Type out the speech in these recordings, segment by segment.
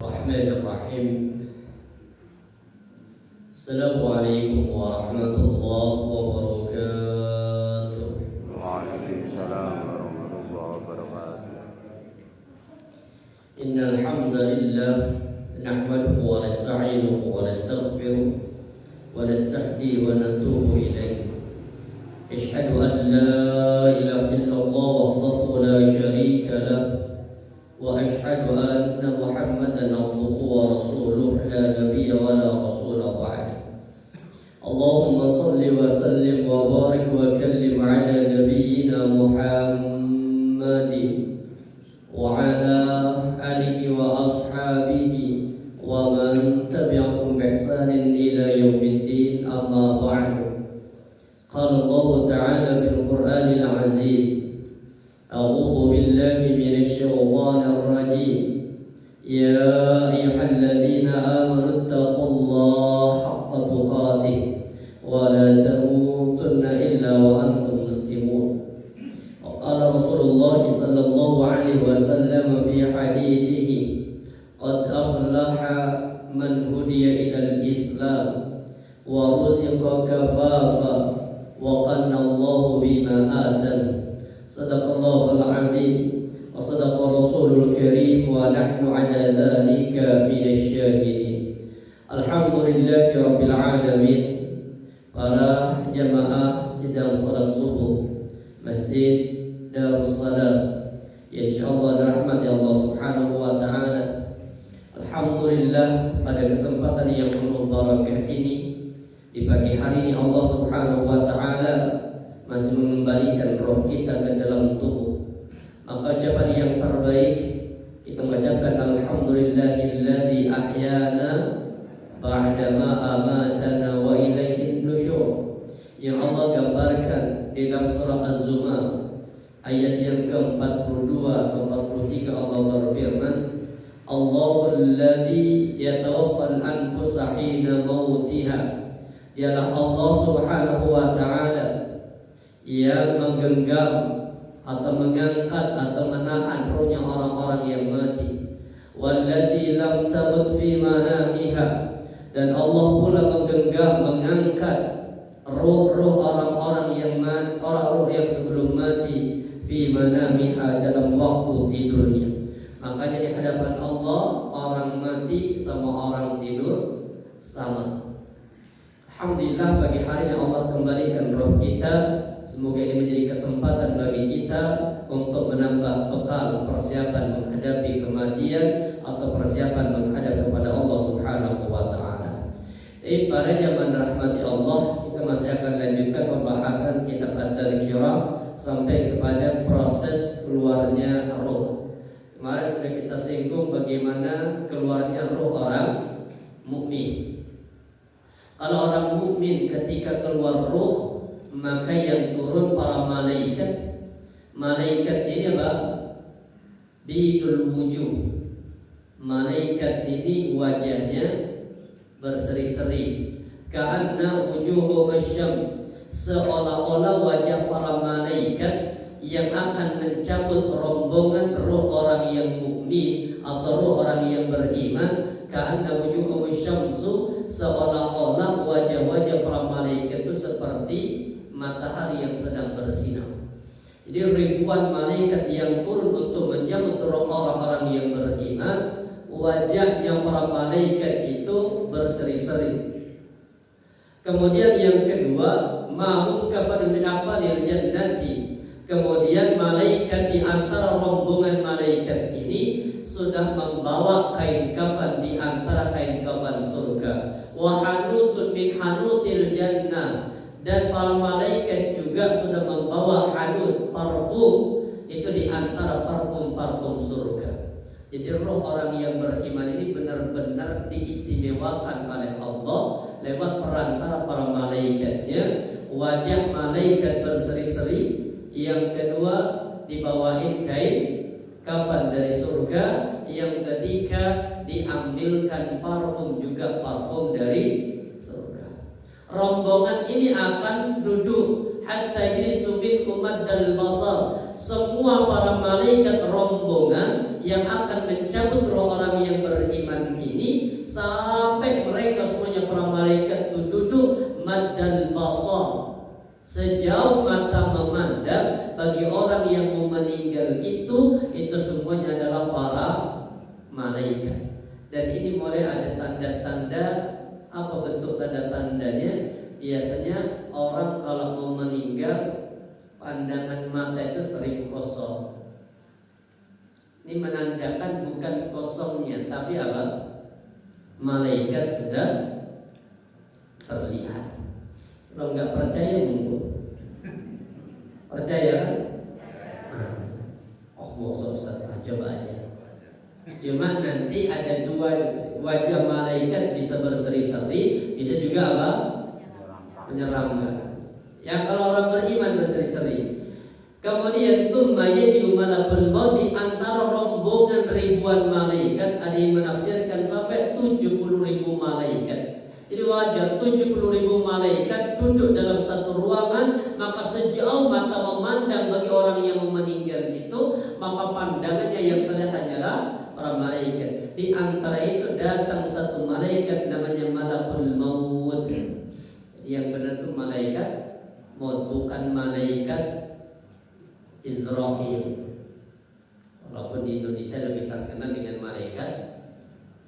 Bismillahirrahmanirrahim. Assalamualaikum warahmatullahi wabarakatuh. Waalaikumsalam warahmatullahi wabarakatuh. Innal hamdalillah nahmaduhu wa nasta'inuhu wa nastaghfiruh wa nastahdihi wa natubu ilayh. Asyhadu an la ilaha illallah wahdahu la syarika lah wa asyhadu anna Muhammadan abduhu wa rasuluh la nabiyya wa la rasula ba'da. Allahumma salli wa sallim wa barik wa kallim ala nabiyyina Muhammadin wa ala alihi wa ashabihi wa man tabi'ahum bi ihsanin ila yaumiddin, amma ba'du. Qala Allah ta'ala fil Qur'anil 'aziz, a'udzu billahi minasy syaithanir rajim. Ya ayyuhalladzina amanu taqullaha haqqa tuqatih wa la tamutunna illa wa antum muslimun. Qala Rasulullah sallallahu alaihi wasallam fi hadithihi, qad aflaha man hudiya ila al-islam wa ruziqa kafafa wa qanna Allahu bima atana. Sadaqallahul azim wa sadaqa rasulul karim wa nahnu ala dzalika minasy syahidin. Alhamdulillahi rabbil alamin. Para jamaah sidang salat subuh Masjid Darussalam yang insyaallah dirahmati Allah Subhanahu wa taala. Alhamdulillah, pada kesempatan yang penuh barakah ini, di pagi hari ini Allah Subhanahu wa taala masih mengembalikan roh kita ke dalam tubuh. Maka ucapan yang terbaik kita mengucapkan alhamdulillahilladzi ahyana ba'dama amatana wa ilaihin nusyur, yang Allah gambarkan dalam surah Az-Zumar ayat yang ke-42 atau 43. Allah berfirman, Allahul ladzi yatawaffal anfusa hina mautiha. Dialah Allah Subhanahu wa taala yang menggenggam atau mengangkat atau menahan rohnya orang-orang yang mati. Wallati lam tamut fi manamiha, dan Allah pula menggenggam, mengangkat roh-roh orang-orang yang mati, orang-orang yang sebelum mati, fi manamiha, dalam waktu tidurnya. Makanya di hadapan Allah orang mati sama orang tidur sama. Alhamdulillah, pagi hari ini Allah kembalikan roh kita. Semoga ini menjadi kesempatan bagi kita untuk menambah bekal persiapan menghadapi kematian atau persiapan menghadap kepada Allah Subhanahu wa taala. Para jamaah rahmati Allah, kita masih akan lanjutkan pembahasan kitab At-Tadhkirah sampai kepada proses keluarnya roh. Kemarin sudah kita singgung bagaimana keluarnya roh orang mukmin. Kalau orang mukmin ketika keluar roh, maka yang turun para malaikat. Malaikat ini apa? Bidul wujuh. Malaikat ini wajahnya berseri-seri. Ka'anna wujuhu masyam, seolah-olah wajah para malaikat yang akan mencabut rombongan roh orang yang mukmin atau roh orang yang beriman. Ka'anna wujuhu masyamsu, seolah-olah wajah-wajah para malaikat itu seperti matahari yang sedang bersinar. Jadi ribuan malaikat yang turun untuk menjemput roh orang-orang yang beriman, wajahnya para malaikat itu berseri-seri. Kemudian yang kedua, ma'hum kafanun min aqfalil jannati. Kemudian malaikat di antara rombongan malaikat ini sudah membawa kain kafan di antara kain kafan surga. Wa hanutun min hanutil jannah, dan para malaikat juga sudah membawa hanut, parfum, itu di antara parfum-parfum surga. Jadi roh orang yang beriman ini benar-benar diistimewakan oleh Allah lewat perantara para malaikatnya. Wajah malaikat berseri-seri. Yang kedua, dibawain kain kafan dari surga. Yang ketiga, diambilkan parfum, juga parfum dari surga. Rombongan ini akan duduk hatta yajlisu minkum maddal basar. Semua para malaikat rombongan yang akan mencabut roh orang yang beriman malaikat. Dan ini mulai ada tanda-tanda. Apa bentuk tanda-tandanya? Biasanya orang kalau mau meninggal, pandangan mata itu sering kosong. Ini menandakan bukan kosongnya, tapi apa? Malaikat sudah terlihat. Kalau nggak percaya, monggo. Percaya kan? Oh, mau Ustaz, coba aja. Cuma nanti ada dua wajah malaikat, bisa berseri-seri, bisa juga apa? Menyeramkan. Ya, kalau orang beriman berseri-seri. Kemudian tsumma yaji'u malakul maut, di antara rombongan ribuan malaikat, ada yang menafsirkan sampai 70.000 malaikat. Jadi wajar 70.000 malaikat duduk dalam satu ruangan, maka sejauh mata memandang bagi orang yang meninggal itu, maka pandangannya yang terlihat hanyalah para malaikat. Di antara itu datang satu malaikat namanya Malakul Maut. Yang benar itu malaikat maut, bukan malaikat Israfil. Walaupun di Indonesia lebih terkenal dengan malaikat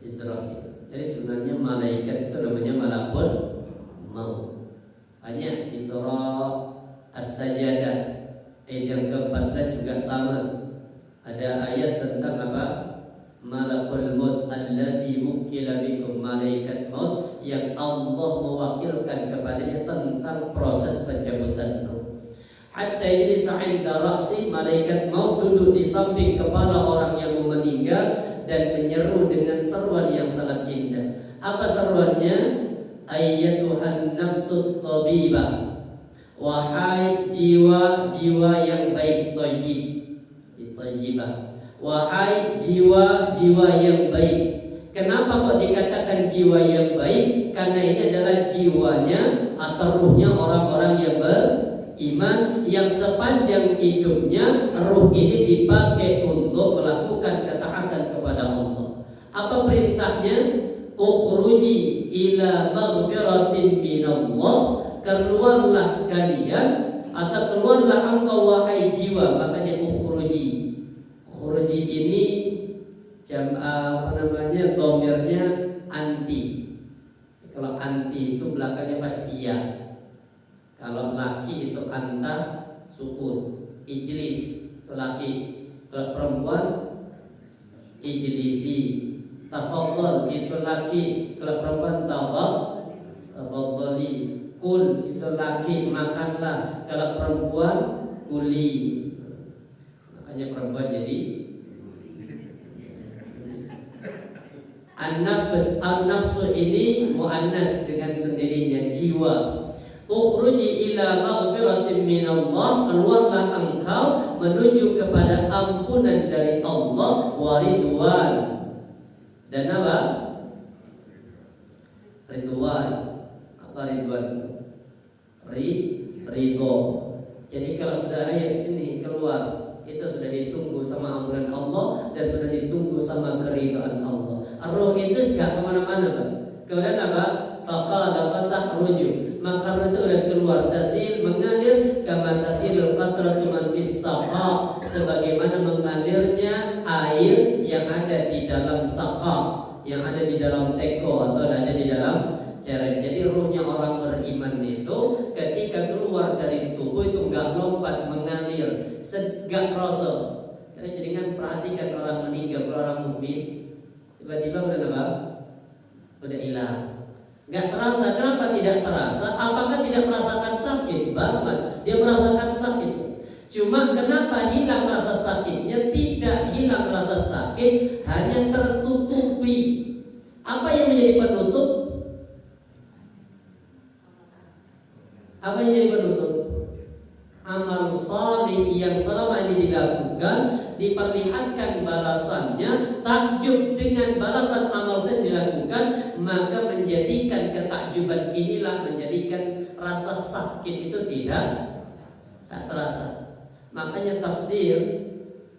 Israfil. Jadi sebenarnya malaikat itu namanya Malakul Maut. Hanya di surah As-Sajdah ayat yang ke-14 juga sama. Ada ayat tentang apa? Malakul Maut alladzi wukila bikum, malaikat maut yang Allah mewakilkan kepadanya tentang proses pencabutan ruh. Hatta yajlisa 'inda ra'si, malaikat maut duduk di samping kepala orang yang mau meninggal dan menyeru dengan seruan yang sangat indah. Apa seruannya? Ayyatuhan nafsut thabibah, wahai jiwa-jiwa yang baik, thayyibah. Wahai jiwa-jiwa yang baik. Kenapa kok dikatakan jiwa yang baik? Karena ini adalah jiwanya atau ruhnya orang-orang yang beriman, yang sepanjang hidupnya ruh ini dipakai untuk melakukan ketaatan kepada Allah. Apa perintahnya? Ukhruji ila maghfiratin minallah, keluarlah kalian atau keluarlah engkau wahai jiwa. Makanya ukhruji. Ukhruji ini domirnya anti. Kalau anti itu belakangnya pasti iya. Kalau laki itu anta, sukun. Ijlis itu laki. Kalau perempuan ijlisi. Tafadhal itu laki. Kalau perempuan tafadhali. Kul itu laki, makanlah. Kalau perempuan kuli. Makanya perempuan jadi an-nafsu ini muannas dengan sendirinya, jiwa. Ukhruji ila maghfiratin minallah, keluarlah engkau menuju kepada ampunan dari Allah, waridwan. Dan apa? Ridwan. Apa ridwan? Ridho. Jadi kalau sudah ayat sini keluar, itu sudah ditunggu sama ampunan Allah dan sudah ditunggu sama keridhaan Allah. Roh itu gak kemana-mana, Pak. Kemudian apa? Faqala fatahruju, maka itu sudah keluar, tasil, mengalir, kama tasilul qatratu man fis saqa, sebagaimana mengalirnya air yang ada di dalam saqa, yang ada di dalam teko atau ada di dalam ceret. Jadi ruhnya orang beriman itu ketika keluar dari tubuh itu enggak lompat, mengalir, gak kroso. Jadi kan perhatikan orang meninggal, orang mukmin, tiba-tiba udah apa? Udah hilang. Gak terasa. Kenapa tidak terasa? Apakah tidak merasakan sakit? Banget. Dia merasakan sakit. Cuma kenapa hilang rasa sakitnya? Tidak hilang rasa sakit, hanya tertutupi. Apa yang menjadi penutup? Apa yang menjadi penutup? Amal salih yang selama ini dilakukan, diperlihatkan balasannya, takjub dengan balasan amal salih dilakukan, maka menjadikan ketakjuban inilah menjadikan rasa sakit itu tak terasa. Makanya tafsir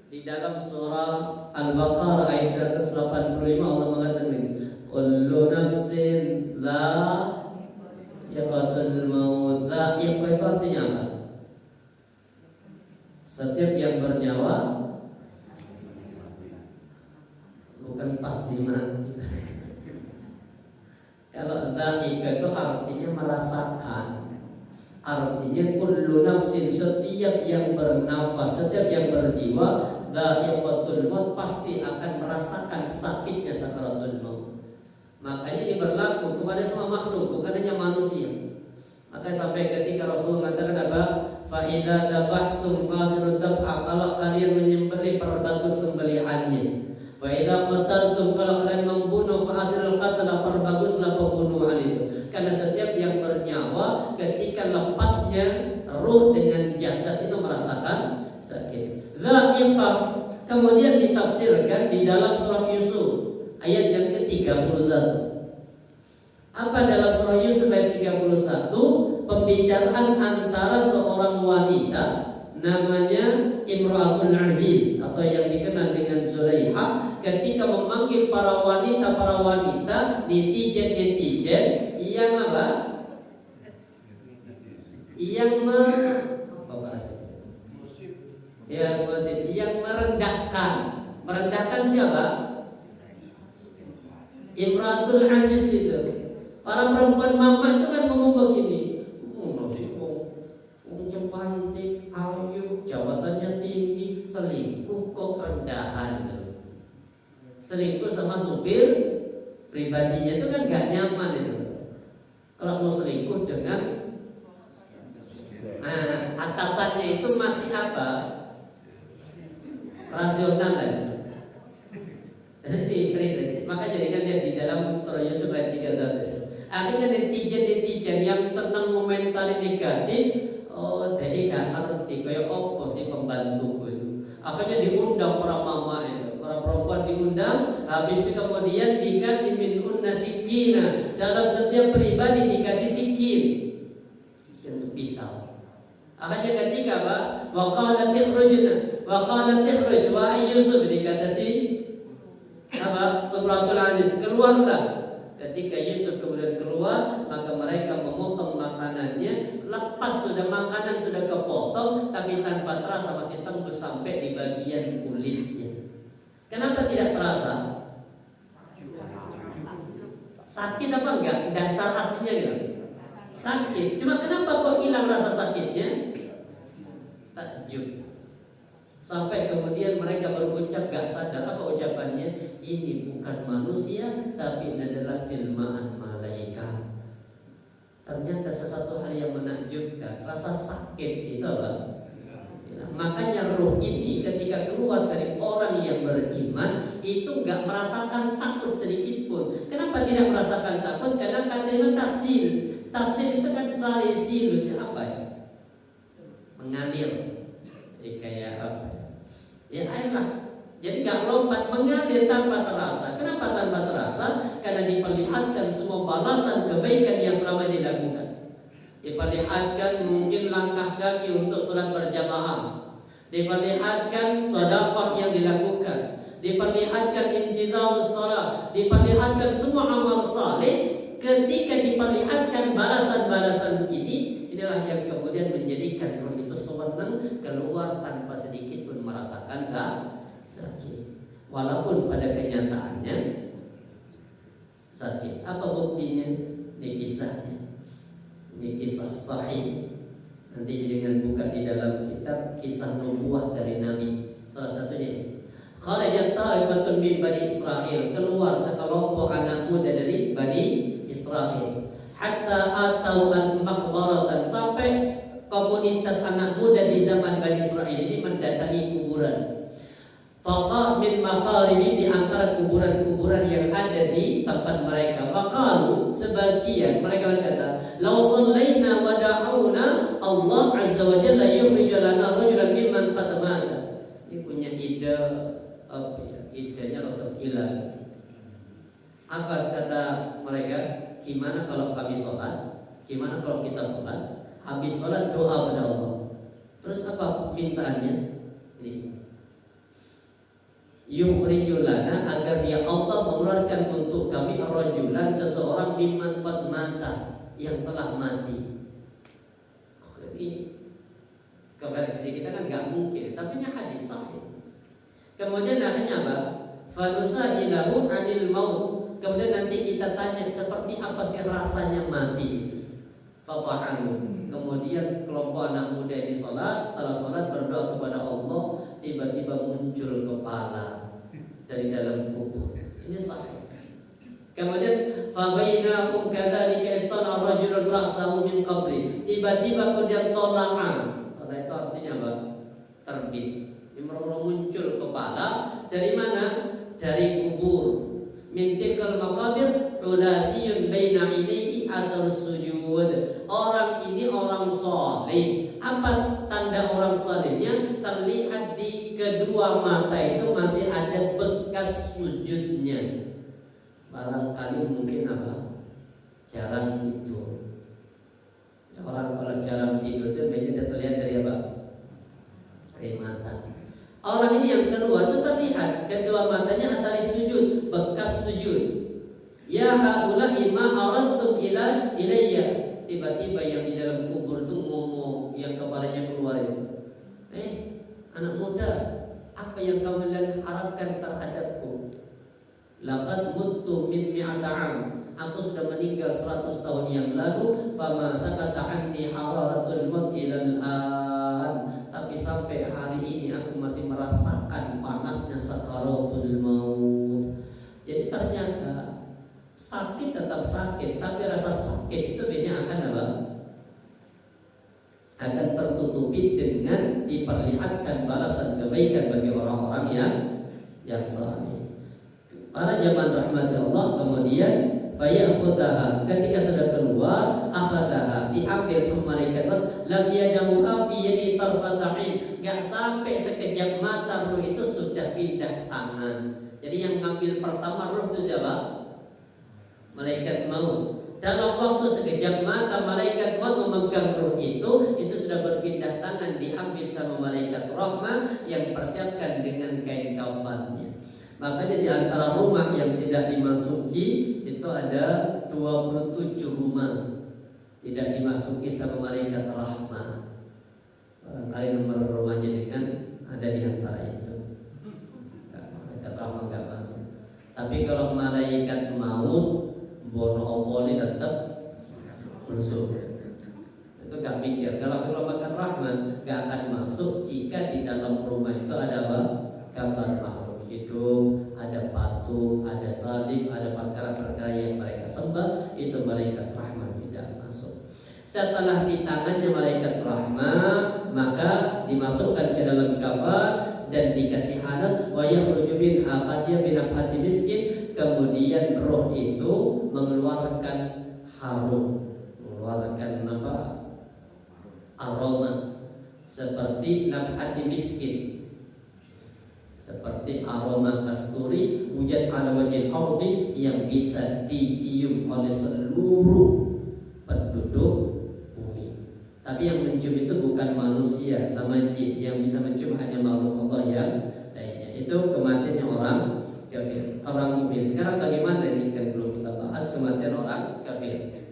di dalam surah Al-Baqarah ayat 185 Allah mengatakan kullu nafsin dha'iqatul maut. Dha'iqah itu artinya apa? Setiap yang bernyawa bukan pasti mati. Kalau dhaika itu artinya merasakan. Artinya kullu nafsin, setiap yang bernafas, setiap yang berjiwa, dha'iqatul maut, pasti akan merasakan sakitnya sakaratul maut. Makanya ini berlaku kepada semua makhluk, bukan hanya manusia. Maka sampai ketika Rasul mengatakan apa? Fa idza dabahtum fasirud dabha, kalau kalian menyembelih perbagus sembelihannya. Wa idza qataltum, kalau kalian membunuh fasirul qatl, perbaguslah pembunuhan itu. Karena setiap yang bernyawa ketika lepasnya ruh dengan jasad itu merasakan sakit. Dha'iqah kemudian ditafsirkan di dalam surah Yusuf ayat yang ke-31. Apa dalam surah Yusuf ayat 31? Pembicaraan antara seorang wanita namanya Imratul Aziz atau yang dikenal dengan Zulaikha ketika memanggil para wanita netizen yang apa? Yang yang merendahkan siapa? Imratul Aziz itu. Para perempuan mama itu kan ngomong begini, cantik, ayu, jabatannya tinggi, selingkuh kok rendahan. Selingkuh sama supir pribadinya itu kan gak nyaman itu. Kalau mau selingkuh dengan atasannya itu masih apa? Rasional kan? Maka jadikan dia di dalam surah Yusuf ayat 31. Akhirnya netizen yang senang komentari negatif, jadi gak ngerti kayak apa sih pembantuku itu. Akhirnya diundang para mama itu, para perempuan diundang. Habis itu kemudian dikasih minunna sikina, dalam setiap pribadi dikasih sikin untuk pisau. Akhirnya ketika apa? Wa qalat ikhrujna, wa qalat ikhruj wa Yusuf, dikata si apa? Imratul Aziz, keluarlah. Ketika Yusuf kemudian keluar, maka mereka memotong makanannya. Lepas sudah makanan sudah kepotong, tapi tanpa terasa masih tembus sampai di bagian kulitnya. Kenapa tidak terasa? Sakit apa enggak? Dasar aslinya gitu. Sakit. Cuma kenapa kok hilang rasa sakitnya? Takjub. Sampai kemudian mereka berucap gak sadar apa ucapannya, ini bukan manusia tapi ini adalah jelmaan malaikat. Ternyata sesuatu hal yang menakjubkan, rasa sakit itu apa? Makanya ruh ini ketika keluar dari orang yang beriman itu gak merasakan takut sedikit pun. Kenapa tidak merasakan takut? Karena kata taksil. Taksil itu kan salisil, apa ya? Mengalir. Kayak apa? Ya air lah. Jadi gak lompat, mengalir tanpa terasa. Kenapa tanpa terasa? Karena diperlihatkan semua balasan kebaikan yang selama ini dilakukan. Diperlihatkan mungkin langkah kaki untuk sholat berjamaah, diperlihatkan sedekah yang dilakukan, diperlihatkan intizarus shalah, diperlihatkan semua amal saleh. Ketika diperlihatkan balasan-balasan ini, inilah yang kemudian menjadikan roh itu senang keluar tanpa sedikit pun merasakan sakit. Walaupun pada kenyataannya sakit. Apa buktinya? Ini kisahnya. Ini kisah sahih. Nanti dengan buka di dalam kitab kisah nubuah dari Nabi. Salah satunya kharajat ta'ifatun min Bani Israel, keluar sekelompok anak muda dari Bani Israel. Hatta atau al-maqbaratan, sampai komunitas anak muda di zaman Bani Israel ini mendatangi kuburan. Faqa min maqaribi, di antara kuburan-kuburan yang ada di tempat mereka. Faqalu, sebagian mereka berkata, "Law shallaina wa da'una Allah azza wa jalla yukhrij lana rajulan mimman qad mata." Ini punya ide apa ya? Idenya rotok gila. Apa kata mereka? Gimana kalau kami sholat? Gimana kalau kita sholat? Habis sholat doa pada Allah. Terus apa mintaannya? Ini yukhrijulana, agar dia Allah mengeluarkan untuk kami rajulan, seseorang mimman qad mata, yang telah mati. Ini ke versi kita kan gak mungkin, tapi ini hadis sahih. Kemudian akhirnya apa? Fanusailahu 'anil maut. Kemudian nanti kita tanya seperti apa sih rasanya mati. Fafa'alu. Kemudian kelompok anak muda ini sholat. Setelah sholat berdoa kepada Allah, tiba-tiba muncul kepala dari dalam kubur. Ini sahih. Kemudian fabainahum kadzalika ittala rajulun ra'sahu min qabli. Tiba-tiba kemudian tola'a. Tola itu artinya apa? Terbit. Muncul kepala dari mana? Dari kubur. Min tilkal maqabir ulasiyun baina ilaihi atau sujud. Orang ini orang saleh. Apa tanda orang salehnya? Terlihat di kedua mata itu masih ada bekas sujudnya. Barangkali mungkin apa? Jarang tidur. Ya, orang kalau jarang tidur itu biasanya terlihat dari apa? Dari mata. Orang ini yang kedua itu terlihat kedua matanya dari sujud, bekas sujud. Ya haula'i ma aradtum ilayya. Tiba-tiba yang di dalam kubur itu ngomong, yang kepalanya keluar itu. Anak muda, apa yang kamu harapkan terhadapku? Laqad muttu min mi'ata 'am. Aku sudah meninggal 100 tahun yang lalu. Fama sakata anni hararatul maut ilal an. Tapi sampai hari ini aku masih merasakan panasnya sakaratul maut. Jadi ternyata sakit tetap sakit, tapi rasa sakit itu biasanya akan apa? Akan tertutupi dengan diperlihatkan balasan kebaikan bagi orang-orang yang saleh. Para jamaah rahmati Allah, kemudian fayakhudhaha, ketika sudah keluar, akhadhaha, diambil sama malaikat lam yadahuha fi yadi tarfata'in. Enggak sampai sekejap mata ruh itu sudah pindah tangan. Jadi yang ngambil pertama ruh itu siapa? Malaikat maut. Dalam waktu sekejap mata malaikat maut memegang ruh itu sudah berpindah tangan, diambil sama malaikat rahmah yang persiapkan dengan kain kafannya. Makanya di antara rumah yang tidak dimasuki itu ada 27 rumah tidak dimasuki sama malaikat rahmah. Barangkali nomor rumahnya dengan ada di antara itu. Malaikat rahmah nggak masuk. Tapi kalau malaikat maut bono-boni tetap masuk. Itu gak mikir. Kalau malaikat rahmah gak akan masuk jika di dalam rumah itu ada apa? Gambar makhluk hidup, ada patung, ada salib, ada perkara-perkara yang mereka sembah. Itu malaikat rahmah tidak masuk. Setelah di tangannya malaikat rahmah, maka dimasukkan ke dalam kafan dan dikasih hanat. Wa yakhruju min aqadiyah bin afhati miskin. Kemudian roh itu mengeluarkan harum, mengeluarkan apa? Aroma seperti nafhati miskin, seperti aroma kasturi wujud ala wajhil ardi yang bisa dicium oleh seluruh penduduk bumi. Tapi yang mencium itu bukan manusia sama jin, yang bisa mencium hanya makhluk Allah yang lainnya. Itu kematiannya orang kafir, orang mukmin. Sekarang bagaimana ini, kan belum kita bahas kematian orang kafir.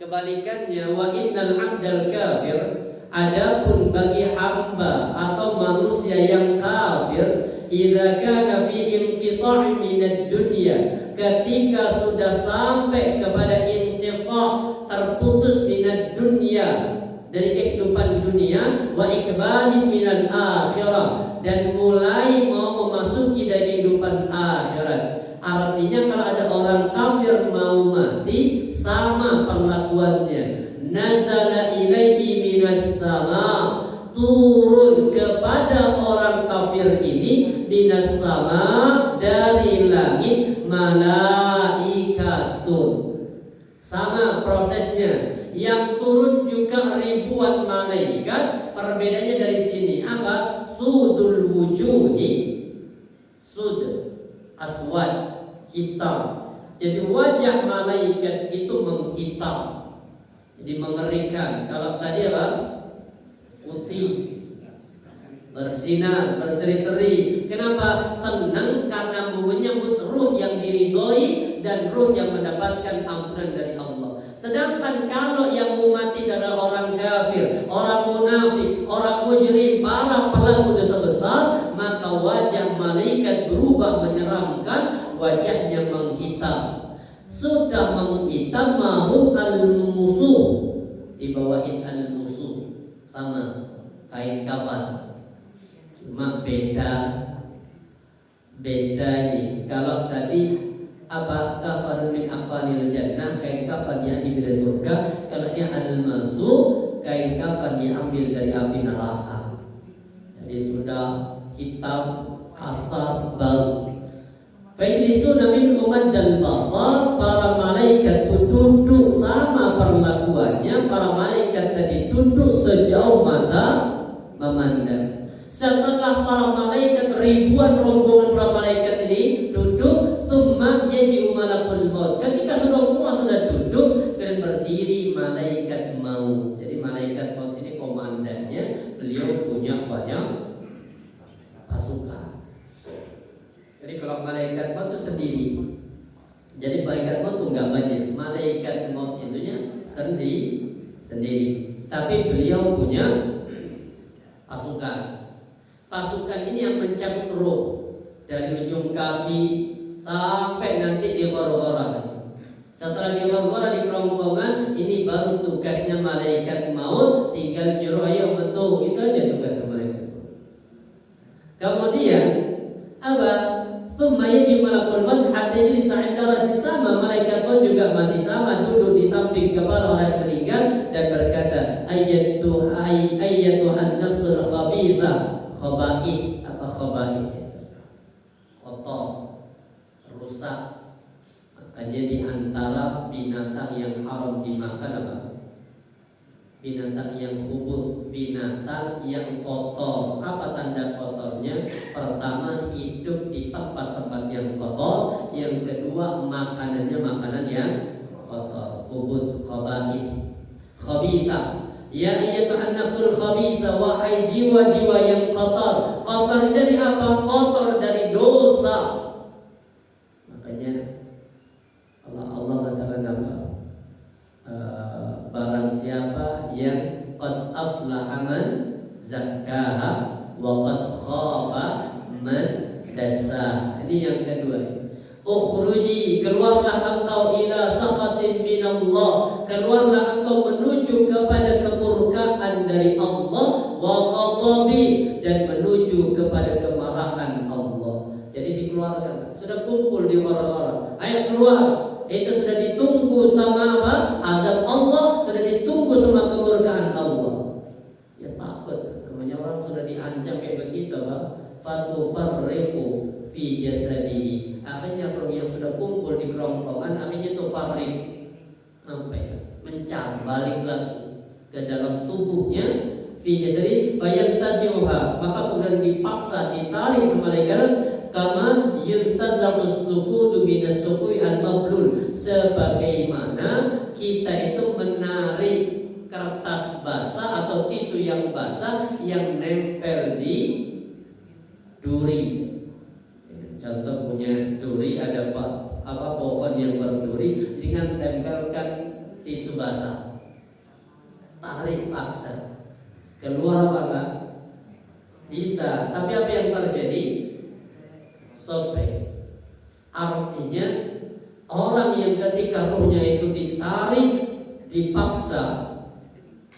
Kebalikannya, wa innal 'abdal kafir, adapun bagi hamba atau manusia yang kafir, idza kana fi inqita' minad dunya, ketika sudah sampai kepada inqita', terputus minad dunya, dari kehidupan dunia, wa ikbalin minal akhirah, dan mulai mau memasuki dari kehidupan akhirat. Artinya kalau ada orang kafir mau mati, sama perlakuannya. Nazala ilaihi minas sama, turun kepada orang kafir ini minas sama, dari langit, malaikatun. Sama prosesnya. Yang turun juga ribuan malaikat. Perbedaannya dari sini apa? Sudul wujuhi, sud aswad, hitam. Jadi wajah malaikat itu menghitam, jadi mengerikan. Kalau tadi apa? Putih, bersinar, berseri-seri. Kenapa? Senang karena menyambut ruh yang diridhoi dan ruh yang mendapatkan ampunan dari Allah. Sedangkan kalau yang mau mati adalah orang kafir, orang munafik, orang mujrim, para pelaku dosa besar, maka wajah malaikat berubah menyeram wajahnya menghitam. Sudah menghitam mahu al-musuh, dibawain al-musuh sama kain kafan. Cuma beda ini. Kalau tadi kafan min aqfanil jannah, kain kafan yang diambil dari surga. Kalau ini al-musuh, kain kafan diambil dari api neraka. Jadi sudah hitam, kasar, bau. Failisuna min umad dan basar, para malaikat itu duduk sama perlakuannya. Para malaikat tadi duduk sejauh mata memandang. Setelah para malaikat, ribuan rombongan para malaikat ini duduk, tsumma yaji'u malakul maut. Ketika sudah duduk dan berdiri malaikat maut. Jadi malaikat maut ini komandannya, beliau punya banyak pasukan. Jadi kalau malaikat maut itu sendiri. Jadi malaikat maut itu enggak banyak. Malaikat maut itunya sendiri. Tapi beliau punya pasukan. Pasukan ini yang mencabut roh dari ujung kaki sampai nanti di gorgoran. Setelah di gorgoran, di kerongkongan, ini baru tugasnya malaikat maut, tinggal nyuruh ayo betul. Itu aja tugas malaikat maut. Kemudian Tsumma yaji'u malakul maut hatta yajlisa 'inda ra'si sama. Malaikat maut juga masih sama, duduk di samping kepala orang yang meninggal dan berkata, ayyatuhan nafsul khabithah. Khaba'ith, kotor, rusak. Makanya di antara binatang yang haram dimakan binatang yang khubuth, binatang yang kotor. Apa tanda kotornya? Pertama, hidup di tempat-tempat yang kotor. Yang kedua, makanannya makanan yang kotor. Khubuth, khabithah. Ya ayyatuhan nafsul khabisa, wahai jiwa-jiwa yang kotor. Kotor dari apa? Kotor dari dosa. Makanya Allah katakan apa? Barang siapa yang qad aflaha man zakkaha wa qad khaba man dassaha. Ini yang kedua. Ukhruji, keluarlah engkau ila sakhatin minallah, keluarlah engkau menuju kepada kemurkaan dari Allah, wa ghadabi, dan menuju kepada kemarahan Allah. Jadi dikeluarkan, sudah kumpul di orang-orang, ayo keluar. Itu sudah ditunggu sama apa? Azab Allah, sudah ditunggu sama kemurkaan Allah. Ya takut, namanya orang sudah diancam kayak begitu, Pak. Fatufarriqu fi jasadihi. Akhirnya roh yang sudah kumpul di kerongkongan, akhirnya itu farik, mencari balik lagi ke dalam tubuhnya. Fi jasadi fayantazi'uha, maka kemudian dipaksa ditarik sama malaikat. Kama yuntazamus sufudu minas sufui al-mablul, sebagaimana kita itu menarik kertas basah atau tisu yang basah yang nempel di duri. Contoh punya duri, ada pohon yang berduri, dengan tempelkan tisu basah, tarik paksa, keluar apa enggak? Bisa, tapi apa yang terjadi? Sobek. Artinya orang yang ketika ruhnya itu ditarik, dipaksa,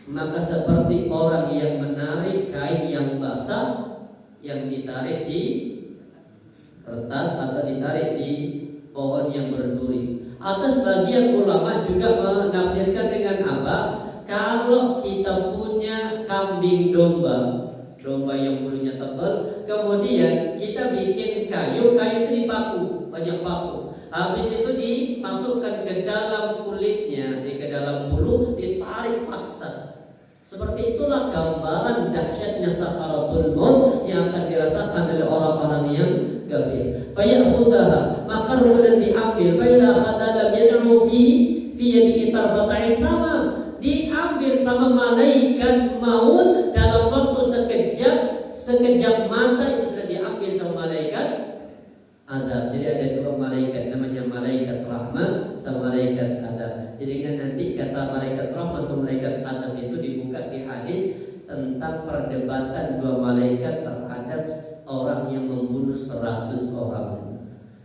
maka seperti orang yang menarik kain yang basah yang ditarik di kertas atau ditarik di pohon yang berduri. Atas bagian ulama juga menafsirkan dengan apa? Kalau kita punya kambing domba yang bulunya tebal, kemudian kita bikin kayu itu dipaku, banyak paku. Habis itu dimasukkan ke dalam kulitnya, ke dalam bulu, ditarik paksa. Seperti itulah gambaran dahsyatnya sakaratul maut yang akan dirasakan oleh orang-orang yang kafir. Fayakhudhaha, maka kemudian diambil. Fa idza akhadha lam yad'u fi yadihi tarfata'in, sama diambil sama malaikat maut dalam waktu sekejap mata, itu sudah diambil sama malaikat azab. Jadi ada dua malaikat, namanya malaikat rahmat sama malaikat azab. Jadi kan nanti kata malaikat rahmat sama malaikat azab itu dibuka di hadis tentang perdebatan dua malaikat terhadap orang yang membunuh 100 orang.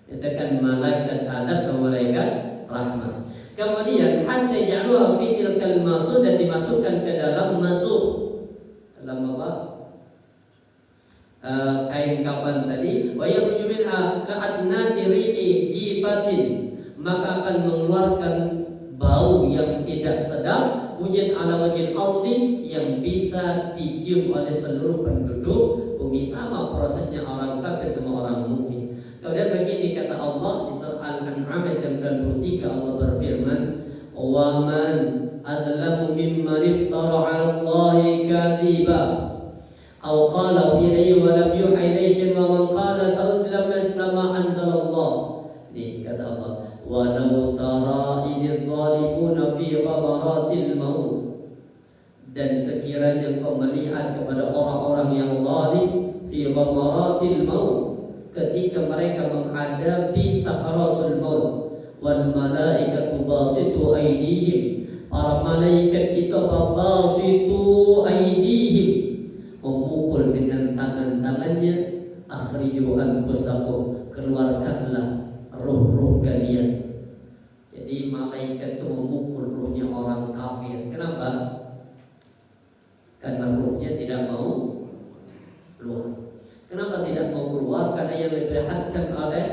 Itu kan malaikat adab sama malaikat rahmat. Kemudian hatta ja'aluha fi tilkal masud, dan dimasukkan ke dalam masud. Dalam apa? Kain kafan tadi. Wa yakhruju minha ka'adnati ri'i jifatin, maka akan mengeluarkan bau yang tidak sedap, wujud ala wajil ardi, yang bisa dicium oleh seluruh penduduk bumi. Sama prosesnya orang kafir sama orang mukmin. Kemudian begini kata Allah di surah Al-An'am ayat 93, Allah berfirman, "Wa man adlamu mimman iftara 'ala Allahi kadhiba aw qala ilayhi wa lam yuha ilayhi wa man qala sa'udlam ma anzalallah." Ini kata Allah, "Walau tara idh zalimuna fi ghamaratil maut." Dan sekiranya kau melihat kepada orang-orang yang zalim fi ghamaratil maut, ketika mereka menghadapi sakaratul maut, wal malaikatu basitu aydihim, para malaikat itu basitu aydihim, memukul dengan tangan-tangannya, akhriju anfusakum, keluarkanlah ruh-ruh kalian. Jadi malaikat itu memukul ruhnya orang kafir. Kenapa? Karena ruhnya tidak mau keluar. Kenapa tidak mau keluar? Karena yang diperlihatkan oleh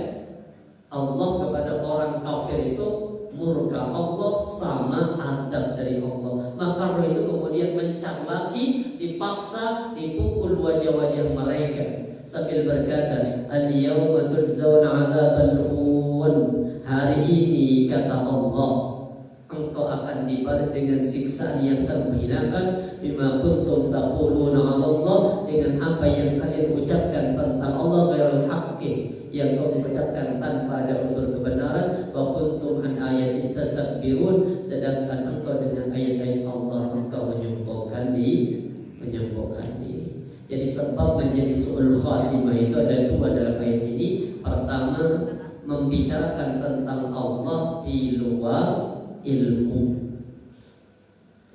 Allah kepada orang kafir itu murka Allah sama adab dari Allah. Maka roh itu kemudian mencamlaki, dipaksa, dipukul wajah-wajah mereka sambil berkata, "Al-yawma tujzauna 'adzabal hun." Hari ini kata Allah, engkau akan dibalas dengan siksaan yang sangat menghinakan, bima kuntum taquluna 'ala Allah, dengan apa yang kalian ucapkan tentang Allah, ghairul haqqi, yang kau ucapkan tanpa ada unsur kebenaran, wa kuntum an ayati tastakbirun, sedangkan engkau dengan ayat-ayat Allah engkau menyombongkan diri. Jadi sebab menjadi su'ul khatimah itu ada dua dalam ayat ini. Pertama, membicarakan tentang Allah di luar ilmu.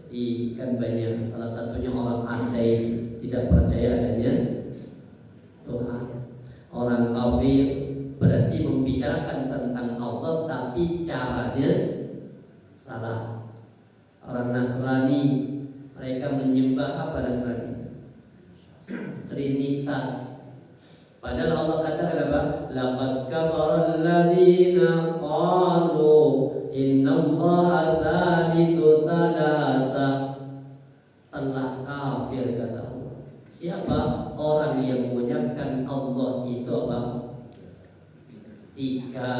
Jadi kan banyak, salah satunya orang ateis, tidak percaya adanya Tuhan. Orang kafir berarti membicarakan tentang Allah tapi caranya salah. Orang Nasrani, mereka menyembah apa Nasrani? Trinitas. Padahal Allah katakan apa? Laqad kafara alladziina qalu innallaha tsalitsu tsalasa. Telah kafir kata Allah. Siapa? Orang yang mengucapkan Allah itu apa? Tiga.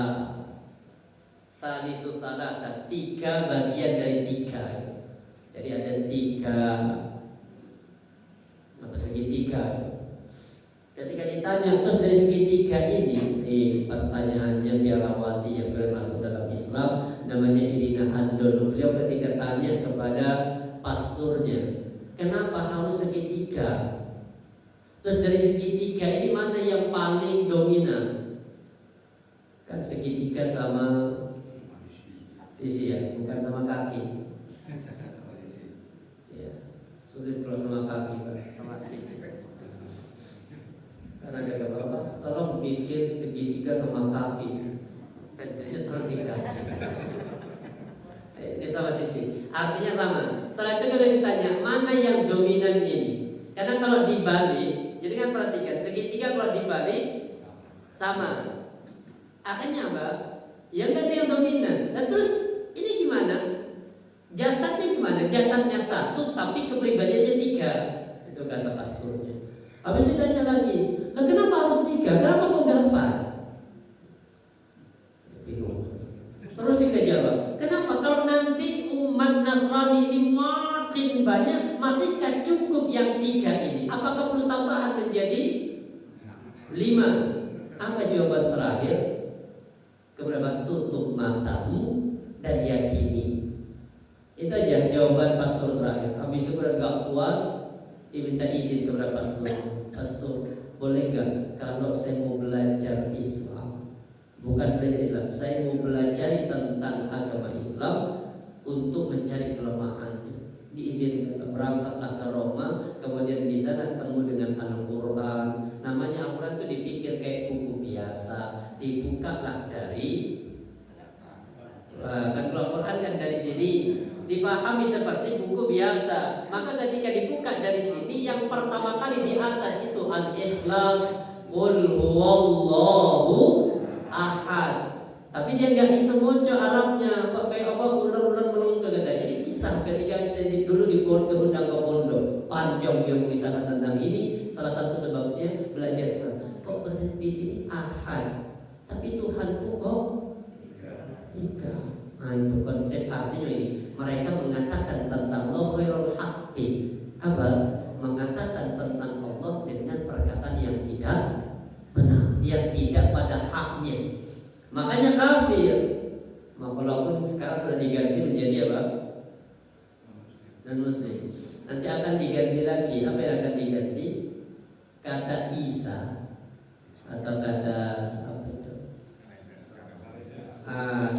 Tsalitsu tsalasa, tiga bagian dari tiga. Jadi ada tiga segitiga. Ketika ditanya terus dari segitiga ini pertanyaannya biarawati yang masuk dalam Islam, namanya Irina Handon. Beliau ketika tanya kepada pasturnya, kenapa harus segitiga? Terus dari segitiga ini mana yang paling dominan? Kan segitiga sama sisi ya, bukan sama kaki. Ya, sulit kalau sama kaki, sama sisi. Karena ada apa? Tolong bikin segitiga sama kaki. Pensilnya taruh di kaki. Ini sama sisi. Artinya sama. Setelah itu kalau ditanya mana yang dominan ini? Karena kalau dibalik, jadi kan perhatikan segitiga kalau dibalik sama. Akhirnya apa? Yang kan yang dominan. Dan terus ini gimana? Jasadnya gimana? Jasadnya satu tapi kepribadiannya tiga. Itu kata pasturnya. Habis ditanya lagi, nah kenapa harus tiga? Kenapa kok enggak empat? Bingung. Terus kita jawab, kenapa kalau nanti umat Nasrani ini makin banyak, masihkah cukup yang tiga ini? Apakah perlu tambahan menjadi 5? Apa jawaban terakhir? Kemudian tutup matamu dan yakini. Itu aja jawaban pastor terakhir. Habis itu enggak puas, diminta izin kepada pastor, boleh nggak kalau saya mau belajar Islam, bukan belajar Islam, saya mau belajar tentang agama Islam untuk mencari kelemahannya. Diizinkan, berangkatlah ke Roma, kemudian di sana ketemu dengan Al-Quran. Namanya Al-Quran itu dipikir kayak buku biasa, dibukalah dipahami seperti buku biasa. Maka ketika dibuka dari sini, yang pertama kali di atas itu Al-Ikhlas, Qul huwallahu ahad. Tapi dia nggak bisa muncul Arabnya, kayak apa ular-ular menunggu kata. Jadi kisah ketika saya dulu di pondok, undang ke pondok, panjang dia mengisahkan tentang ini. Salah satu sebabnya belajar kok berada di sini ahad, tapi Tuhanku kok tiga. Nah itu konsep artinya ini. Mereka mengatakan tentang ghairul haqqi, apa? Mengatakan tentang Allah dengan perkataan yang tidak benar, yang tidak pada haknya. Makanya kafir. Walaupun sekarang sudah diganti menjadi apa? Non-muslim. Nanti akan diganti lagi. Apa yang akan diganti? Kata Isa atau kata apa itu?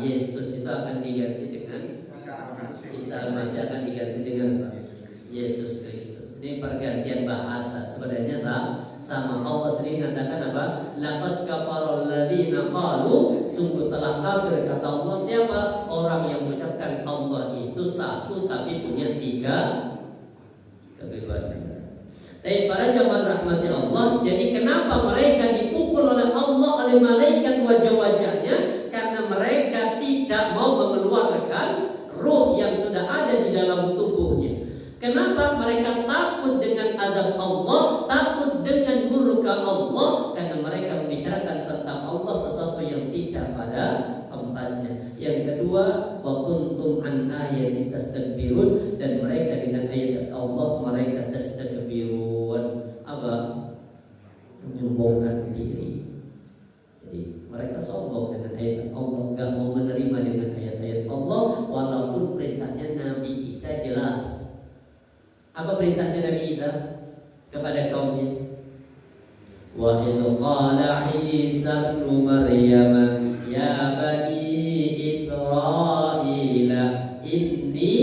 Yesus itu akan diganti dengan Isa Al-Masih akan diganti dengan apa? Yesus Kristus. Ini pergantian bahasa. Sebenarnya sama Allah sendiri mengatakan apa? Laqad kafarul ladzina qalu, sungguh telah kafir kata Allah. Siapa? Orang yang mengucapkan Allah itu satu tapi punya tiga kebebasan. Tapi para jamaah rahmati Allah, jadi kenapa mereka dipukul oleh Allah, oleh malaikat wajah-wajahnya? Karena mereka tidak mau mengeluarkan ruh yang sudah ada di dalam tubuhnya. Kenapa mereka takut dengan azab Allah, takut dengan murka Allah? Karena mereka membicarakan tentang Allah sesuatu yang tidak pada tempatnya. Yang kedua, wa kuntum an ayati tastakbirun, dan mereka dengan ayat Allah mereka tastakbirun. Apa? Menyombongkan diri. Jadi mereka sombong dengan ayat Allah, enggak mau menerima dengan ayat-ayat Allah walaupun perintahnya Nabi Isa jelas. Apa perintahnya Nabi Isa kepada kaumnya? Wa idh qala Isa ibn Maryam ya bani Israila inni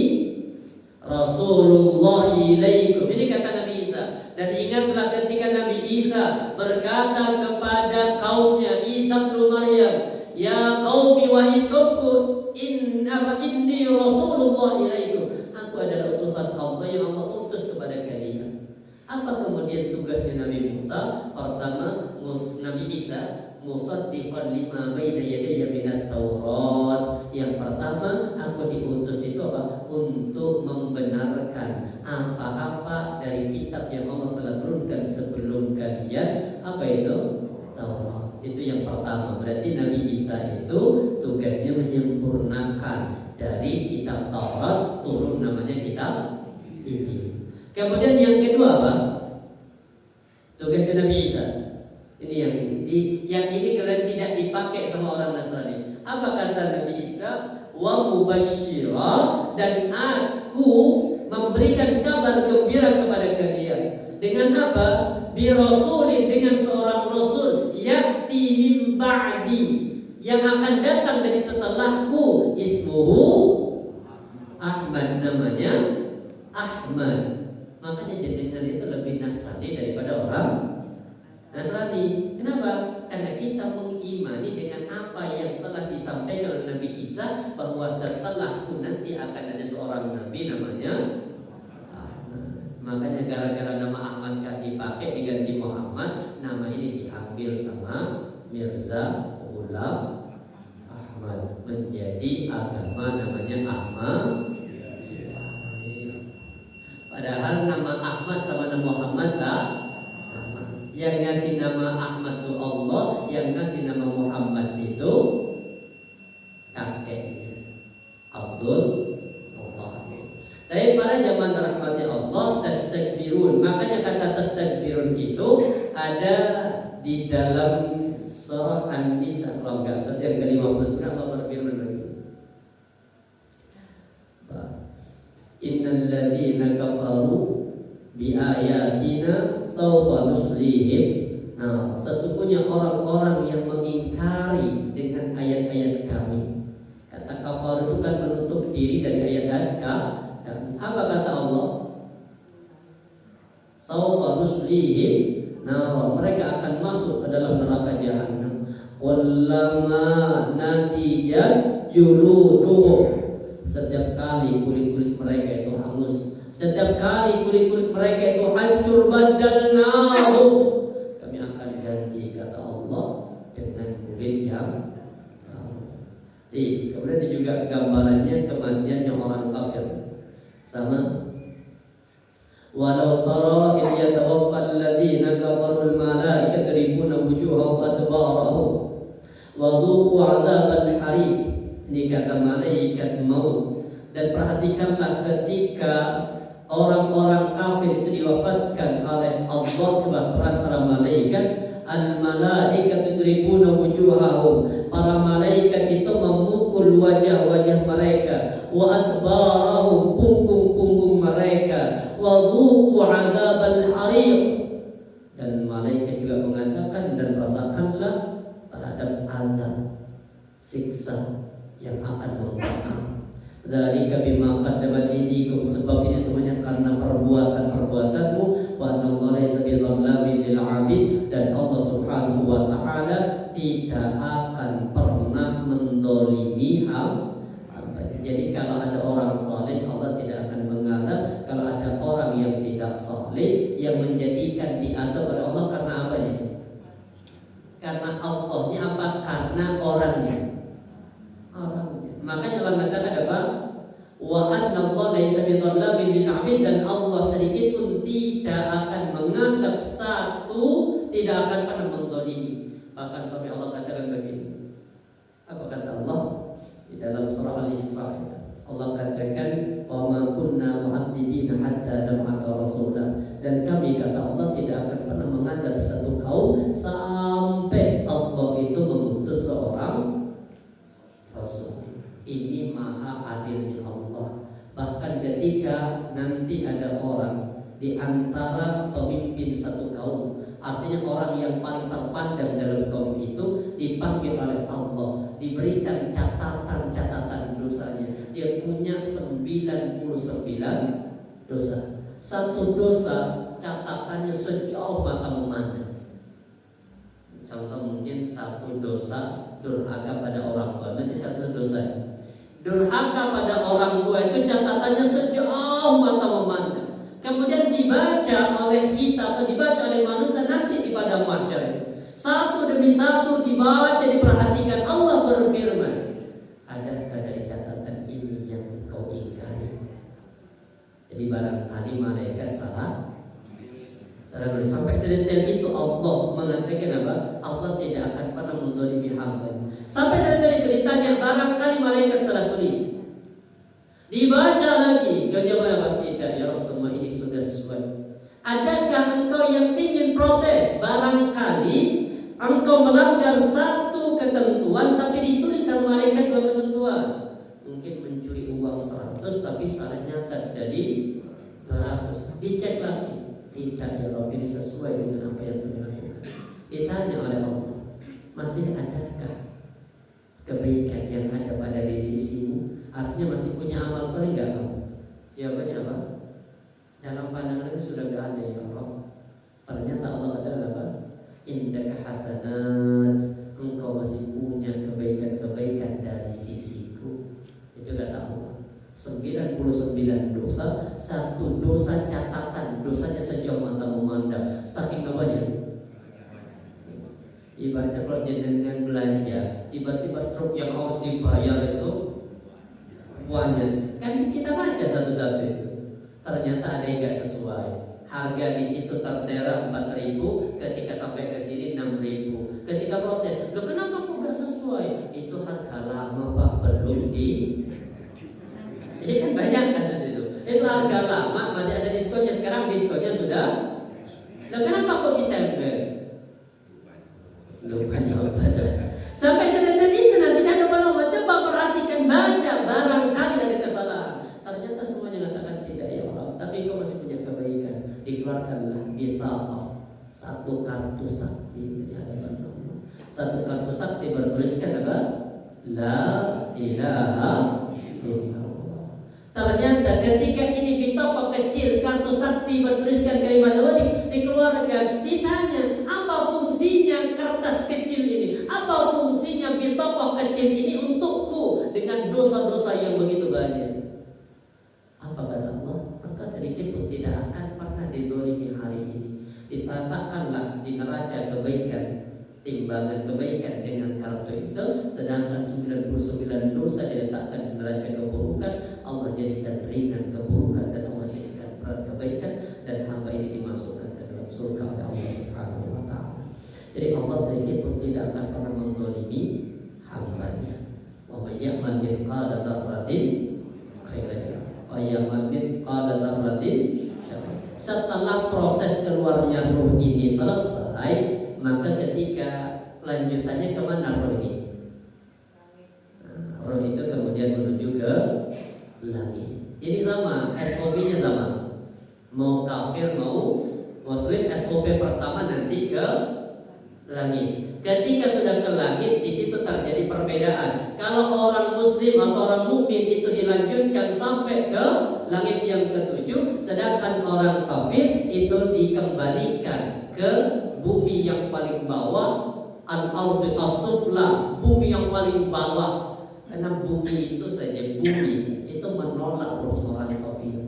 Rasulullah ilaikum. Ini kata Nabi Isa. Dan ingatlah ketika Nabi Isa berkata kepada kaumnya, Isa ibn Maryam, ya qaumi wahai kaumku, inni Rasulullah ilaikum. Aku adalah utusan Allah yang Allah utus kepada kalian. Apa kemudian tugasnya Nabi Musa? Pertama, Nabi Isa musaddiqan lima baina yadayya minat Taurat. Yang pertama, aku diutus itu apa? Untuk membenarkan apa-apa dari kitab yang Allah telah turunkan sebelum kalian. Apa itu? Taurat. Itu yang pertama. Berarti Nabi Isa itu tugasnya menyempurnakan dari kitab Taurat turun namanya kitab Injil. Kemudian yang kedua apa? Tugasnya Nabi Isa. Ini yang ini kalian tidak dipakai sama orang Nasrani. Apa kata Nabi Isa? Wa mubasysyira, dan aku memberikan kabar gembira kepada kalian. Dengan apa? Bi rasulin, dengan seorang rasul ya'ti min ba'di, yang akan datang dari setelahku, ismuhu Ahmad, namanya Ahmad. Makanya jenengan itu lebih Nasrani daripada orang Nasrani. Kenapa? Karena kita mengimani dengan apa yang telah disampaikan oleh Nabi Isa, bahwa setelahku nanti akan ada seorang nabi namanya Ahmad. Makanya gara-gara nama Ahmad gak dipakai, diganti Muhammad, nama ini diambil sama Mirza Ghulam Ahmad, menjadi agama namanya Ahmad. Padahal nama Ahmad sama nama Muhammad sama. Yang ngasih nama Ahmad itu Allah, yang ngasih nama Muhammad itu kakeknya Abdul Muttalib. Tapi para jamaah rahmati Allah, tastakbirun. Makanya kata tastakbirun itu ada di dalam surah An-Nisa, kalau enggak salah yang ke-50 Allah berfirman lagi. Innal ladzina kafaru bi ayatina sawfa nuslihim. Nah, sesungguhnya orang-orang yang mengingkari dengan ayat-ayat kami. Kata kafar itu kan menutup diri dari ayat-ayat kami. Apa kata Allah? Sawfa nuslihim. Nah, mereka akan masuk ke dalam neraka jahanam. Wallama natijat juluduhum. setiap kali kulit-kulit mereka itu hangus, setiap kali kulit-kulit mereka itu hancur, badalnahu, kami akan ganti, kata Allah, dengan kulit yang kemudian juga gambarannya kematiannya orang kafir sama. Walau tara idh yatawaffal ladzina kafaru al-malaikatu yadribuna wujuhahum wa adbarahum wa dhuqu 'adzabal hariq. Ini kata malaikat maut. Dan perhatikanlah ketika orang-orang kafir itu diwafatkan oleh Allah para malaikat, al-malaikatu yadribuna wujuhahum, para malaikat itu memukul wajah-wajah mereka, wa adbarahum, punggung-punggung mereka, wa dhuqu 'adzabal hariq, dan malaikat juga mengatakan dan rasakanlah terhadap azab siksa yang akan membakar. Dzalika bima qaddamat aydikum, sebab ini semuanya karena perbuatan-perbuatanmu, wa anallahu laysa bidzallamin lil 'abid, dan Allah Subhanahu wa taala tidak akan pernah mendolimi hamba. Jadi kalau ada orang saleh Allah tidak akan mengadab. Kalau ada orang yang tidak saleh yang menjadikan diadab oleh Allah karena apanya? Karena Allahnya apa? Karena orangnya. Makanya Allah mengatakan apa? Wa anallahu laysa bidzallamin lil 'abid, dan Allah sedikit pun tidak akan mengadab satu, tidak akan pernah mendolimi. Bahkan sampai Allah katakan begini. Apa kata Allah di dalam surah Al-Isra? Allah katakan, "Wa ma kunna mu'adzibina hatta nab'atha rasulah." Dan kami, kata Allah, tidak akan pernah mengadab satu kaum sampai Allah itu mengutus seorang rasul. Ini maha adilnya Allah. Bahkan ketika nanti ada orang di antara pemimpin satu kaum, artinya orang yang paling terpandang dalam kaum itu, dipanggil oleh Allah, diberikan catatan dosanya. Dia punya 99 dosa. Satu dosa catatannya sejauh mata memandang. Contoh mungkin satu dosa durhaka pada orang tua, nanti satu dosa durhaka pada orang tua itu catatannya sejauh mata memandang. Kemudian dibaca oleh kita atau dibaca oleh manusia nanti di padang mahsyar. Satu demi satu dibaca, diperhatikan. Allah berfirman, adakah dari catatan ini yang kau ingkari? Jadi barangkali malaikat salah. Sampai sedetail itu Allah mengatakan apa? Allah tidak akan pernah mendolimi hamba. Sampai sedetail itu ditanya, barangkali malaikat salah tulis. Dibaca lagi, kau jawab apa? Tidak ya Rabb, semua ini sudah sesuai. Adakah engkau yang ingin protes? Barangkali engkau melanggar satu ketentuan tapi ditulis sama malaikat dua ketentuan. Mungkin mencuri uang 100 tapi salahnya terjadi 200. Dicek lagi. Tidak ya Rabb, ini sesuai dengan apa yang kami lakukan. Ditanya oleh Allah, masih adakah kebaikan yang ada pada di sisimu? Artinya masih punya amal soleh enggak kamu? Jawabannya apa? Dalam pandangannya sudah enggak ada ya Rabb. Ternyata Allah katakan apa? Indaka hasanat, engkau masih punya kebaikan-kebaikan dari sisiku. Itu kata Allah. 99 dosa, satu dosa catatan, dosanya sejauh mata memandang. Saking apanya? Ibaratnya kalau jenengan belanja, tiba-tiba stroke yang harus dibayar itu uangnya. Kan kita baca satu-satu itu. Ternyata ada yang nggak sesuai. Harga di situ tertera 4.000, ketika sampai ke sini 6.000. Ketika protes, loh kenapa kok nggak sesuai? Itu harga lama Pak, belum di. Ini kan banyak kasus itu. Itu harga lama masih ada diskonnya, sekarang diskonnya sudah. Nah kenapa kok ditempel? Lupa jawabannya. Sampai sedetail itu nanti ada Allah. Coba perhatikan, baca, barangkali ada kesalahan. Ternyata semuanya mengatakan tidak ya Allah. Tapi kau masih punya kebaikan. Dikeluarkanlah bitaqah, satu kartu sakti di hadapan Allah. Satu kartu sakti bertuliskan apa? La ilaha illallah. Ternyata ketika ini bitaqah kecil, kartu sakti bertuliskan kalimat Allah dikeluarkan. Ditanya, apa fungsinya kertas kecil ini? Apa fungsinya bitaqah kecil ini untukku? Dengan dosa-dosa yang begitu banyak. Apa kata Allah? Maka sedikit pun tidak akan pernah dizalimi hari ini. Diletakkanlah di neraca kebaikan, timbangan kebaikan dengan kartu itu, sedangkan 99 dosa diletakkan di neraca keburukan. Allah jadikan ringan keburukan dan Allah jadikan berat kebaikan, dan hamba ini dimasukkan ke dalam surga oleh Allah Subhanahu wa taala. Jadi Allah sedikit pun tidak akan pernah menzalimi hambanya. Wa may ya'mal mithqala dzarratin khairan yarah wa ya'mal mithqala dzarratin syarran. Setelah proses keluarnya ruh ini selesai, maka ketika lanjutannya kemana roh ini? Roh itu kemudian menuju ke langit. Ini sama, SOP-nya sama. Mau kafir mau muslim, SOP pertama nanti ke langit. Ketika sudah ke langit, di situ terjadi perbedaan. Kalau orang muslim atau orang mukmin itu dilanjutkan sampai ke langit yang ketujuh, sedangkan orang kafir itu dikembalikan ke bumi yang paling bawah, al-ardi as-sufla, bumi yang paling bawah. Karena bumi itu saja, bumi itu menolak roh orang kafir.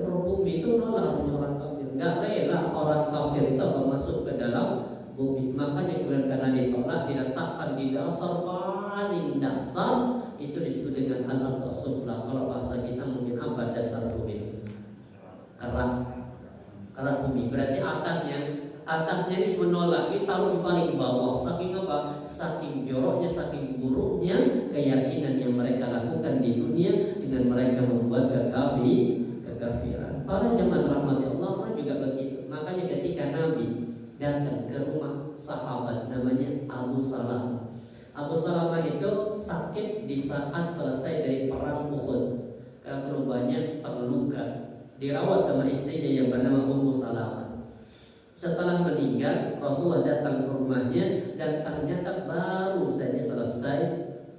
Roh bumi itu menolak roh orang kafir. Enggak rela orang kafir itu masuk ke dalam bumi. Makanya kemudian karena ditolak, diletakkan di dasar paling dasar, itu disebut dengan al-ardi as-sufla. Kalau bahasa kita mungkin apa dasar bumi? Kerak bumi. Berarti atasnya ini menolak, ditaruh di paling bawah. Saking apa? Saking joroknya, saking buruknya keyakinan yang mereka lakukan di dunia dengan mereka membuat kekafiran. Para jemaah rahmati Allah juga begitu. Makanya ketika Nabi datang ke rumah sahabat namanya Abu Salamah. Abu Salamah itu sakit di saat selesai dari perang Uhud karena terlalu banyak terluka. Dirawat sama istrinya yang bernama Ummu Salamah. Setelah meninggal, Rasulullah datang ke rumahnya dan ternyata baru saja selesai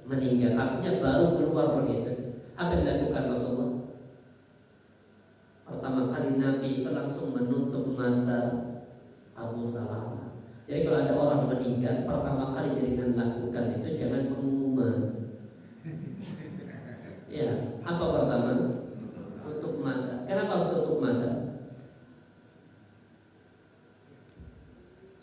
meninggal. Artinya baru keluar roh itu. Apa yang dilakukan Rasulullah? Pertama kali Nabi itu langsung menutup mata Abu Salamah. Jadi kalau ada orang meninggal, pertama kali dengan lakukan itu jangan pengumuman. Ya, apa pertama? Tutup mata. Kenapa harus tutup mata?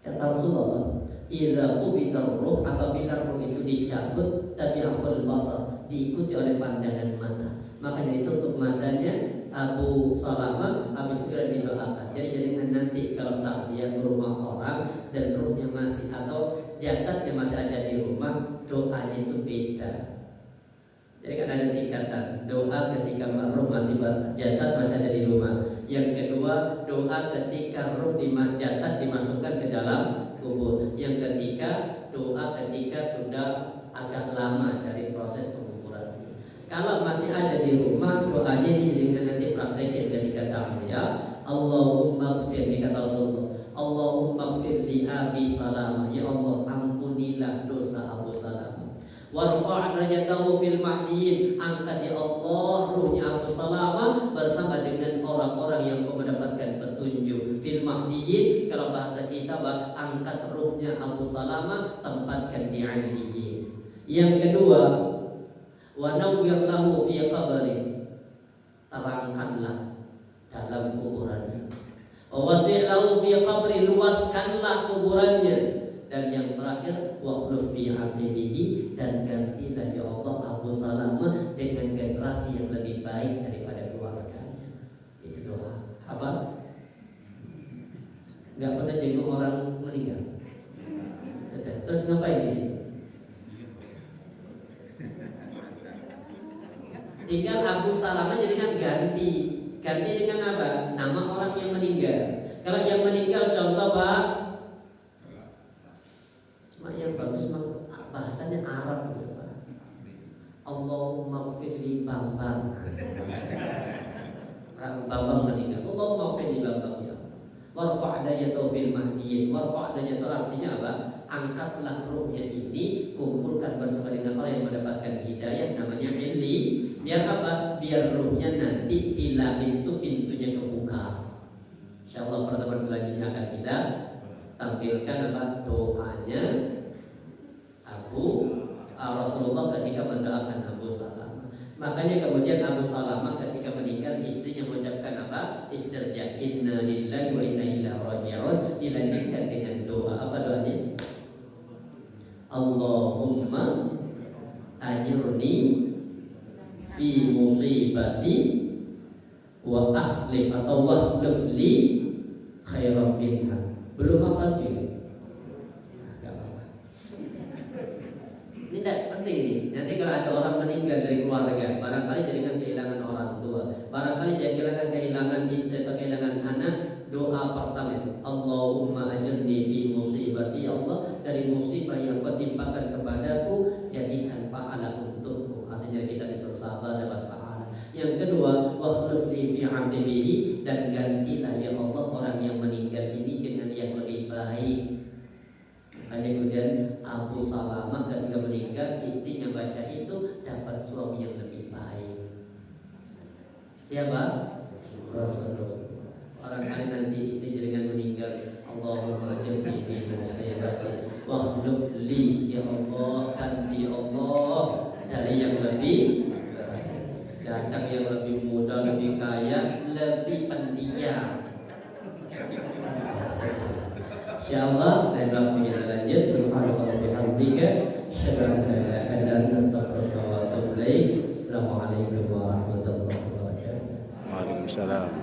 Kata Rasulullah, idza qubidar ruh, apabila ruh itu dicabut, tabi'ahul basar, diikuti oleh pandangan mata. Makanya ditutup matanya Abu Salamah, habis itu didoakan. Jadi jangan nanti kalau takziah ke rumah orang dan ruhnya masih atau jasadnya masih ada di rumah, doanya itu beda. Jadi kan ada tingkatan doa ketika roh masih jasad masih ada di rumah. Yang kedua, doa ketika roh di jasad dimasukkan ke dalam kubur. Yang ketiga, doa ketika sudah agak lama dari proses penguburan. Kalau masih ada di rumah, doanya ini dengan nanti praktekin ketika takziah. Allahumma gfir, kata Rasulullah, Allahumma gfir li Abi Salamah, ya Allah ampunilah dosa Abu Salamah. Warfa' darajatahu fil mahdiyin, angkat ya Allah ruhnya Abu Salamah bersama dengan orang-orang yang mendapatkan petunjuk. Fil mahdiyin, kalau bahasa kita angkat ruhnya Abu Salamah, tempatkan di 'aliyin. Yang kedua, wa nawwir lahu fi qabri, terangkanlah dalam kuburannya. Wa wasi' lahu fi qabri, luaskanlah kuburannya. Dan yang terakhir, wa khuluf fi aqibihi, dan gantilah ya Allah Abu Salamah dengan generasi yang lebih baik daripada keluarganya. Itu doa. Apa? Enggak pernah jenguk orang meninggal. Terus ngapain di sini? Tinggal Abu Salamah jadikan ganti dengan apa? Nama orang yang meninggal. Kalau yang meninggal contoh Pak, cuma yang bagus bahasanya Arab gitu Pak. Allahumma gfirli Bambang. Bambang meninggal. Allahumma gfirli Bambang ya. Warfa' dayatu fil mahdiyin. Warfa' dayatu artinya apa? Angkatlah ruhnya ini, kumpulkan bersama dengan orang yang mendapatkan hidayah, namanya illi. Biar apa? Biar ruhnya nanti di langit itu pintunya kebuka. Insyaallah pertemuan selanjutnya akan kita tampilkan apa doanya Abu Rasulullah ketika mendoakan Abu Salamah. Makanya kemudian Abu Salamah ketika meninggal istrinya mengucapkan apa? Istirja, inna lillahi wa inna ilaihi raji'un, dilanjutkan dengan doa. Apa doanya? Allahumma ajirni fi musibati wa akhlif atau wakhlif li khairan minha. Belum hafal juga? Gak apa-apa. Ini tidak penting ini. Nanti kalau ada orang meninggal dari keluarga, barangkali jaringan kehilangan orang tua, barangkali jaringan kehilangan istri atau kehilangan anak, doa pertama itu Allahumma ajirni fi musibati, ya Allah dari musibah yang kau timpakan kepadaku jadikan pahala untukku. Artinya kita bisa sabar dapat pahala. Yang kedua, wakhluf li fi aqbihi, dan gantilah ya Allah orang yang meninggal ini dengan yang lebih baik. Makanya kemudian Abu Salamah ketika meninggal istrinya baca itu dapat suami yang lebih baik. Siapa? Rasulullah. Orang kali nanti istri dengan meninggal, Allahumma ajirni fi musibati wa akhlif li, ya Allah ganti Allah dari yang lebih datang yang lebih muda, lebih kaya, lebih pendiam. Insyaallah dan waktu kita lanjut. Subhanallah bihamdika, asyhadu an la ilaha illa anta, astaghfiruka wa atubu ilaik. Assalamualaikum warahmatullahi wabarakatuh. Waalaikumsalam.